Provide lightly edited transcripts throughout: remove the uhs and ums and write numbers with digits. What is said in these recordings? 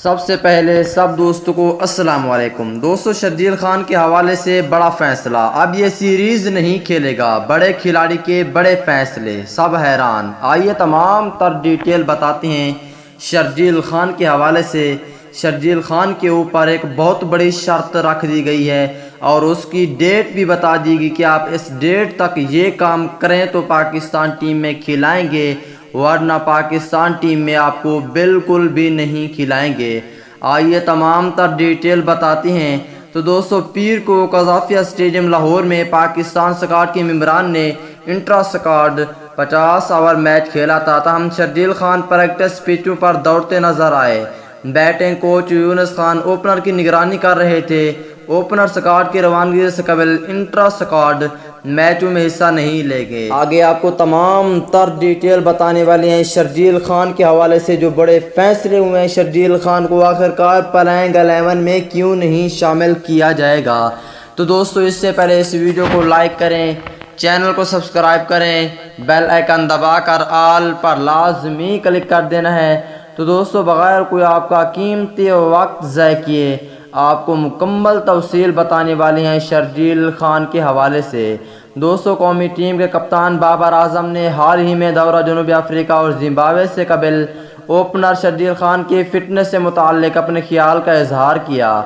سب سے پہلے سب دوستوں کو السلام علیکم۔ دوستو، شرجیل خان کے حوالے سے بڑا فیصلہ، اب یہ سیریز نہیں کھیلے گا، بڑے کھلاڑی کے بڑے فیصلے، سب حیران۔ آئیے تمام تر ڈیٹیل بتاتے ہیں شرجیل خان کے حوالے سے۔ شرجیل خان کے اوپر ایک بہت بڑی شرط رکھ دی گئی ہے اور اس کی ڈیٹ بھی بتا دی گئی کہ آپ اس ڈیٹ تک یہ کام کریں تو پاکستان ٹیم میں کھلائیں گے، ورنہ پاکستان ٹیم میں آپ کو بالکل بھی نہیں کھلائیں گے۔ آئیے تمام تر ڈیٹیل بتاتے ہیں۔ تو دوستو، پیر کو قذافی اسٹیڈیم لاہور میں پاکستان اسکواڈ کے ممبران نے انٹرا اسکواڈ 50 اوور میچ کھیلا تھا۔ تاہم شرجیل خان پریکٹس پچوں پر دوڑتے نظر آئے۔ بیٹنگ کوچ یونس خان اوپنر کی نگرانی کر رہے تھے۔ اوپنر اسکواڈ کی روانگی سے قبل انٹرا اسکواڈ میچوں میں حصہ نہیں لے گئے۔ آگے آپ کو تمام تر ڈیٹیل بتانے والے ہیں شرجیل خان کے حوالے سے جو بڑے فیصلے ہوئے ہیں۔ شرجیل خان کو آخرکار پلینگ 11 میں کیوں نہیں شامل کیا جائے گا؟ تو دوستو، اس سے پہلے اس ویڈیو کو لائک کریں، چینل کو سبسکرائب کریں، بیل آئیکن دبا کر آل پر لازمی کلک کر دینا ہے۔ تو دوستو، بغیر کوئی آپ کا قیمتی وقت ضائع کیے آپ کو مکمل تفصیل بتانے والے ہیں شرجیل خان کے حوالے سے۔ دوستو، قومی ٹیم کے کپتان بابر اعظم نے حال ہی میں دورہ جنوبی افریقہ اور زمبابوے سے قبل اوپنر شرجیل خان کی فٹنس سے متعلق اپنے خیال کا اظہار کیا۔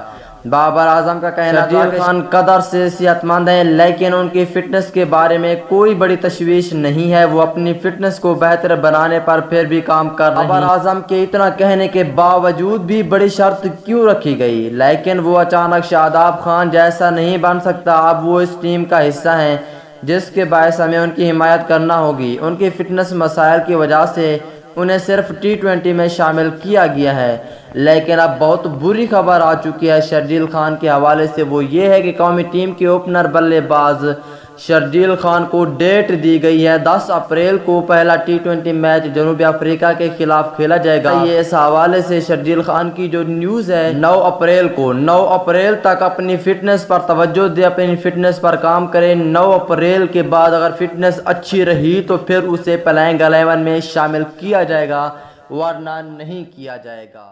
بابر اعظم کا کہنا تھا کہ خان قدر سے صحت مند ہیں لیکن ان کی فٹنس کے بارے میں کوئی بڑی تشویش نہیں ہے، وہ اپنی فٹنس کو بہتر بنانے پر پھر بھی کام کر رہے ہیں۔ بابر اعظم کے اتنا کہنے کے باوجود بھی بڑی شرط کیوں رکھی گئی؟ لیکن وہ اچانک شاداب خان جیسا نہیں بن سکتا۔ اب وہ اس ٹیم کا حصہ ہیں جس کے باعث ہمیں ان کی حمایت کرنا ہوگی۔ ان کی فٹنس مسائل کی وجہ سے انہیں صرف T20 میں شامل کیا گیا ہے، لیکن اب بہت بری خبر آ چکی ہے شرجیل خان کے حوالے سے۔ وہ یہ ہے کہ قومی ٹیم کے اوپنر بلے باز شرجیل خان کو ڈیٹ دی گئی ہے 10 اپریل کو پہلا T20 میچ جنوبی افریقہ کے خلاف کھیلا جائے گا۔ یہ اس حوالے سے شرجیل خان کی جو نیوز ہے 9 اپریل تک اپنی فٹنس پر توجہ دے، اپنی فٹنس پر کام کرے۔ 9 اپریل کے بعد اگر فٹنس اچھی رہی تو پھر اسے پلینگ 11 میں شامل کیا جائے گا، ورنہ نہیں کیا جائے گا۔